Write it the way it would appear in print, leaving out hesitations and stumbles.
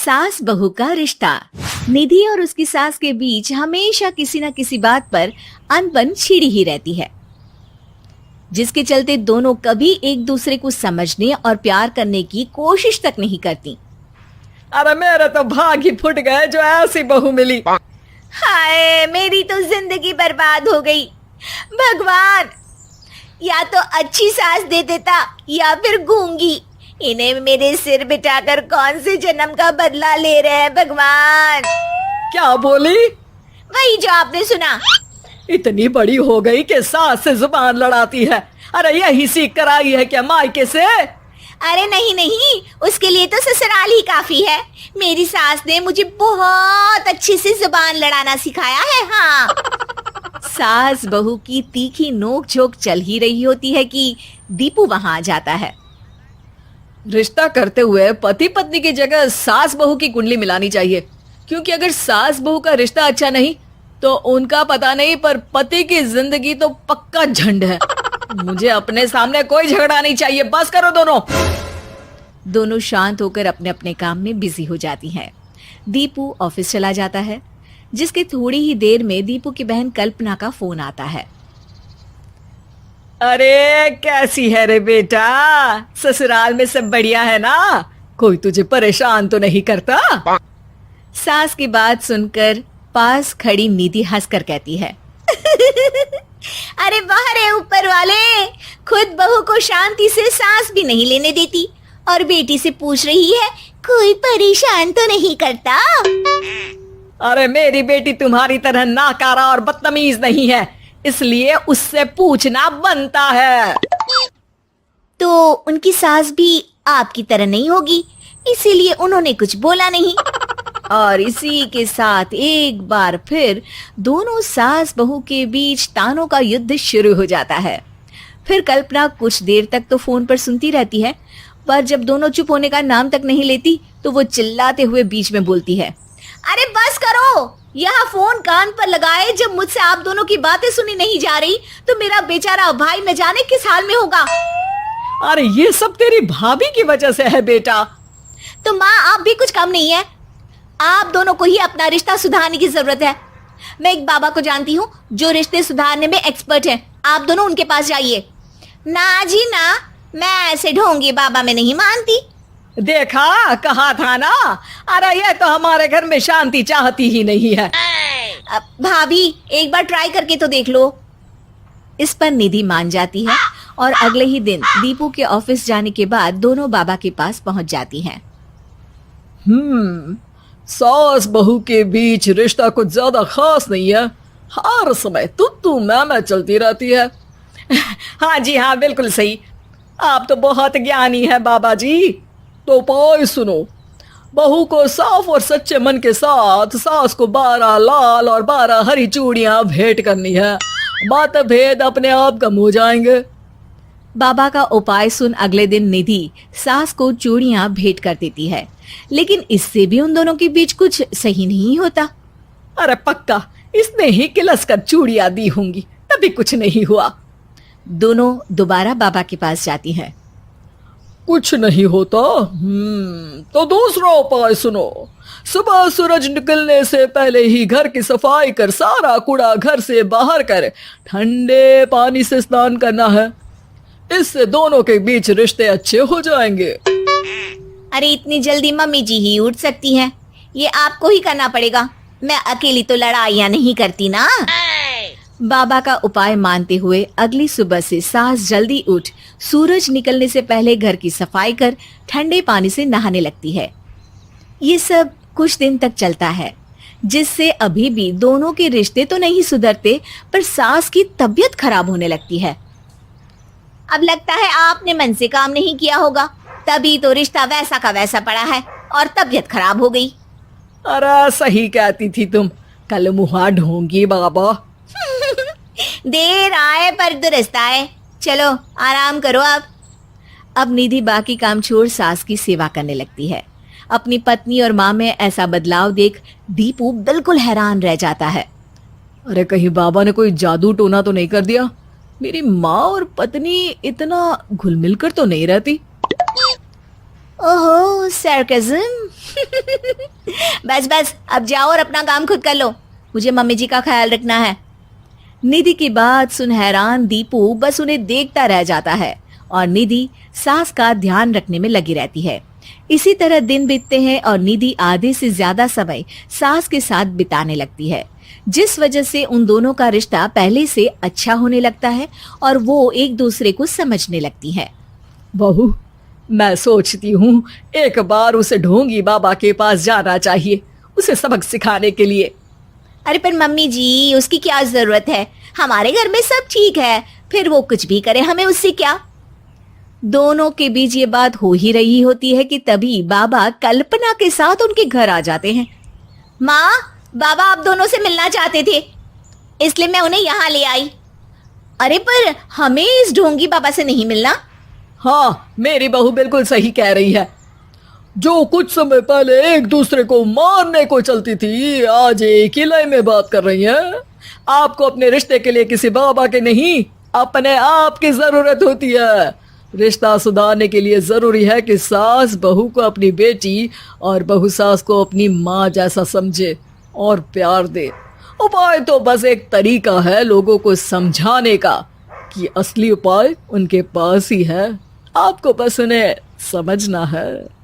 सास बहू का रिश्ता। निधि और उसकी सास के बीच हमेशा किसी न किसी बात पर अनबन छिड़ी ही रहती है, जिसके चलते दोनों कभी एक दूसरे को समझने और प्यार करने की कोशिश तक नहीं करती। अरे मेरे तो भाग ही फुट गए जो ऐसी बहू मिली। हाय, मेरी तो जिंदगी बर्बाद हो गई। भगवान, या तो अच्छी सास दे देता या फिर गूंगी। इन्हें मेरे सिर बिठाकर कौन से जन्म का बदला ले रहे हैं भगवान। क्या बोली? वही जो आपने सुना। इतनी बड़ी हो गई कि सास से जुबान लड़ाती है। अरे यही सीख कर आई है क्या मायके से? अरे नहीं नहीं, उसके लिए तो ससुराल ही काफी है। मेरी सास ने मुझे बहुत अच्छे से जुबान लड़ाना सिखाया है। हाँ। सास बहू की तीखी नोक झोंक चल ही रही होती है कि दीपू वहां आ जाता है। रिश्ता करते हुए पति पत्नी की जगह सास बहू की कुंडली मिलानी चाहिए, क्योंकि अगर सास बहू का रिश्ता अच्छा नहीं तो उनका पता नहीं, पर पति की जिंदगी तो पक्का झंड है। मुझे अपने सामने कोई झगड़ा नहीं चाहिए, बस करो दोनों। दोनों शांत होकर अपने अपने काम में बिजी हो जाती हैं। दीपू ऑफिस चला जाता है, जिसके थोड़ी ही देर में दीपू की बहन कल्पना का फोन आता है। अरे कैसी है रे बेटा? ससुराल में सब बढ़िया है ना? कोई तुझे परेशान तो नहीं करता? सास की बात सुनकर पास खड़ी निधि हंसकर कहती है, अरे वाह रे ऊपर वाले, खुद बहू को शांति से सांस भी नहीं लेने देती और बेटी से पूछ रही है कोई परेशान तो नहीं करता। अरे मेरी बेटी तुम्हारी तरह नाकारा और बदतमीज नहीं है, इसलिए उससे पूछना बनता है। तो उनकी सास भी आपकी तरह नहीं होगी, इसीलिए उन्होंने कुछ बोला नहीं। और इसी के साथ एक बार फिर दोनों सास बहू के बीच तानों का युद्ध शुरू हो जाता है। फिर कल्पना कुछ देर तक तो फोन पर सुनती रहती है, पर जब दोनों चुप होने का नाम तक नहीं लेती तो वो चिल्लाते हुए बीच में बोलती है, अरे बस करो, यह फोन कान पर लगाए जब मुझसे आप दोनों की बातें सुनी नहीं जा रही तो मेरा बेचारा भाई न जाने किस हाल में होगा। अरे ये सब तेरी भाभी की वजह से है बेटा। तो माँ, आप भी कुछ कम नहीं है। आप दोनों को ही अपना रिश्ता सुधारने की जरूरत है। मैं एक बाबा को जानती हूँ जो रिश्ते सुधारने में एक्सपर्ट हैं। आप दोनों उनके पास जाइए। ना जी ना, मैं ऐसे ढोंगी बाबा में नहीं मानती। देखा, कहा था ना। अरे ये तो हमारे घर में शांति चाहती ही नहीं है। भाभी, एक बार ट्राई करके तो देख लो। इस पर निधि मान जाती है और अगले ही दिन दीपू के ऑफिस जाने के बाद दोनों बाबा के पास पहुंच जाती हैं। सास बहू के बीच रिश्ता कुछ ज्यादा खास नहीं है। हर समय तू मैं चलती रहती है। हाँ जी हाँ, बिल्कुल सही। आप तो बहुत ज्ञानी है बाबा जी। तो उपाय सुनो। बहू को साफ और सच्चे मन के साथ सास को 12 लाल और 12 हरी चूड़ियां भेंट करनी है। मतभेद अपने आप कम हो जाएंगे। बाबा का उपाय सुन अगले दिन निधि सास को चूड़ियां भेंट कर देती है, लेकिन इससे भी उन दोनों के बीच कुछ सही नहीं होता। अरे पक्का इसने ही किलस कर चूड़ियां दी होंगी, तभी कुछ नहीं हुआ। दोनों दोबारा बाबा के पास जाती हैं। कुछ नहीं होता। तो दूसरा उपाय सुनो। सुबह सूरज निकलने से पहले ही घर की सफाई कर सारा कूड़ा घर से बाहर कर ठंडे पानी से स्नान करना है। इससे दोनों के बीच रिश्ते अच्छे हो जाएंगे। अरे इतनी जल्दी मम्मी जी ही उठ सकती हैं? ये आपको ही करना पड़ेगा। मैं अकेली तो लड़ाइयाँ नहीं करती ना। बाबा का उपाय मानते हुए अगली सुबह से सास जल्दी उठ सूरज निकलने से पहले घर की सफाई कर ठंडे पानी से नहाने लगती है। ये सब कुछ दिन तक चलता है, जिससे अभी भी दोनों के रिश्ते तो नहीं सुधरते, पर सास की तबीयत खराब होने लगती है। अब लगता है आपने मन से काम नहीं किया होगा, तभी तो रिश्ता वैसा का वैसा पड़ा है और तबीयत खराब हो गई। अरे सही कहती थी तुम, कल मुहा ढोंगी बाबा। देर आए पर दुरुस्त आए। चलो आराम करो अब निधि बाकी काम छोड़ सास की सेवा करने लगती है। अपनी पत्नी और माँ में ऐसा बदलाव देख दीपू बिल्कुल हैरान रह जाता है। अरे कहीं बाबा ने कोई जादू टोना तो नहीं कर दिया? मेरी माँ और पत्नी इतना घुल मिल कर तो नहीं रहती। ओहो, सरकाज़म। बस बस अब जाओ और अपना काम खुद कर लो, मुझे मम्मी जी का ख्याल रखना है। निधि की बात सुन हैरान दीपू बस उन्हें देखता रह जाता है और निधि सास का ध्यान रखने में लगी रहती है। इसी तरह दिन बीतते हैं और निधि आधे से ज्यादा समय सास के साथ बिताने लगती है, जिस वजह से उन दोनों का रिश्ता पहले से अच्छा होने लगता है और वो एक दूसरे को समझने लगती है। बहू, मैं सोचती हूँ एक बार उसे ढोंगी बाबा के पास जाना चाहिए, उसे सबक सिखाने के लिए। अरे पर मम्मी जी, उसकी क्या जरूरत है, हमारे घर में सब ठीक है, फिर वो कुछ भी करे हमें उससे क्या। दोनों के बीच ये बात हो ही रही होती है कि तभी बाबा कल्पना के साथ उनके घर आ जाते हैं। माँ, बाबा आप दोनों से मिलना चाहते थे, इसलिए मैं उन्हें यहाँ ले आई। अरे पर हमें इस ढोंगी बाबा से नहीं मिलना। हाँ, मेरी बहू बिल्कुल सही कह रही है। जो कुछ समय पहले एक दूसरे को मारने को चलती थी, आज एक ही लय में बात कर रही है। आपको अपने रिश्ते के लिए किसी बाबा के नहीं, अपने आप की जरूरत होती है। रिश्ता सुधारने के लिए जरूरी है कि सास बहू को अपनी बेटी और बहू सास को अपनी माँ जैसा समझे और प्यार दे। उपाय तो बस एक तरीका है लोगों को समझाने का कि असली उपाय उनके पास ही है, आपको बस उन्हें समझना है।